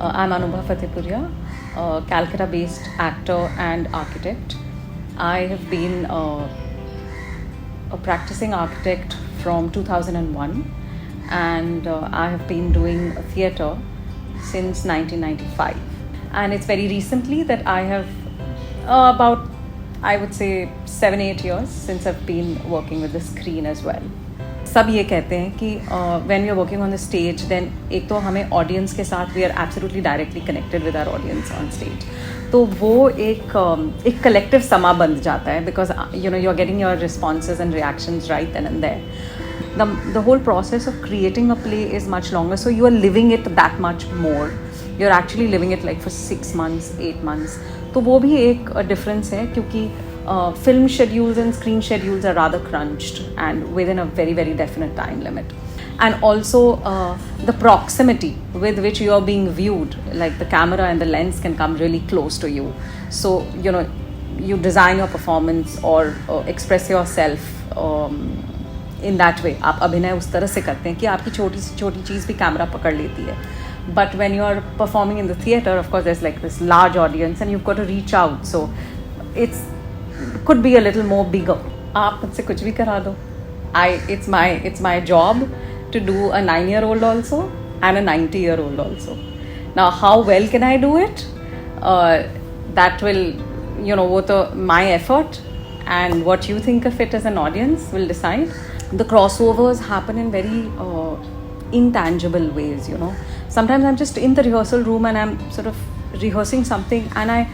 I'm Anubha Fatehpuria, a Calcutta-based actor and architect. I have been a practicing architect from 2001, and I have been doing theatre since 1995. And it's very recently that I have about, I would say, 7-8 years since I've been working with the screen as well. सब ये कहते हैं कि when we are working the stage then एक तो हमें audience के साथ we are absolutely directly connected with our audience on stage, तो वो एक कलेक्टिव समा बन जाता है because you are getting your responses and reactions right then and there. The whole process of creating a play is much longer, so you are living it that much more. You're actually living it like for 6 months, 8 months. तो वो भी एक difference है क्योंकि film schedules and screen schedules are rather crunched and within a very, very definite time limit. And also the proximity with which you are being viewed, like the camera and the lens can come really close to you. So, you design your performance or express yourself in that way. आप अभिनय उस तरह से करते हैं कि आपकी छोटी से छोटी चीज़ भी कैमरा पकड़ लेती है. But when you are performing in the theatre, of course, there's like this large audience and you've got to reach out. So it's could be a little more bigger. आप मुझसे कुछ भी करा दो. It's my job to do a 9-year-old also and a 90-year-old also. Now, how well can I do it? That will, वो तो my effort and what you think of it as an audience will decide. The crossovers happen in very intangible ways, Sometimes I'm just in the rehearsal room and I'm sort of rehearsing something and I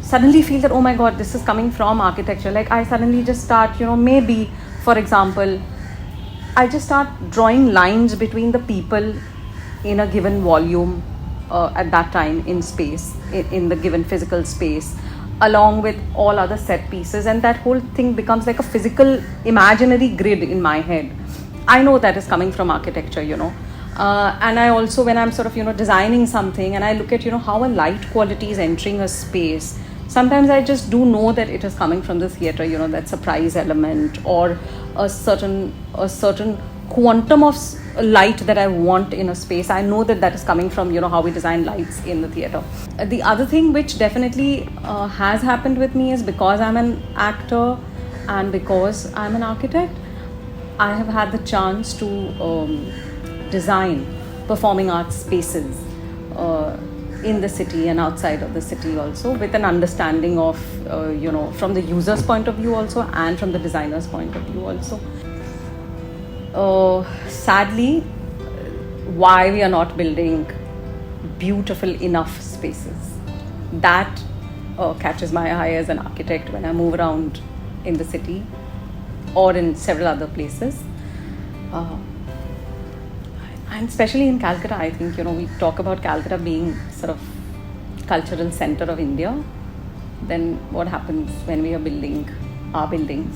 suddenly feel that, oh my God, this is coming from architecture. Like I suddenly just start, maybe, for example, I just start drawing lines between the people in a given volume at that time in space, in the given physical space, along with all other set pieces. And that whole thing becomes like a physical, imaginary grid in my head. I know that is coming from architecture, and I also, when I'm sort of, designing something and I look at, how a light quality is entering a space, sometimes I just do know that it is coming from the theatre, that surprise element or a certain quantum of light that I want in a space. I know that is coming from, how we design lights in the theatre. The other thing which definitely has happened with me is because I'm an actor and because I'm an architect, I have had the chance to design performing arts spaces in the city and outside of the city also, with an understanding of, from the user's point of view also and from the designer's point of view also. Sadly, why we are not building beautiful enough spaces, that catches my eye as an architect when I move around in the city or in several other places. And especially in Calcutta, I think, we talk about Calcutta being sort of cultural center of India. Then what happens when we are building our buildings?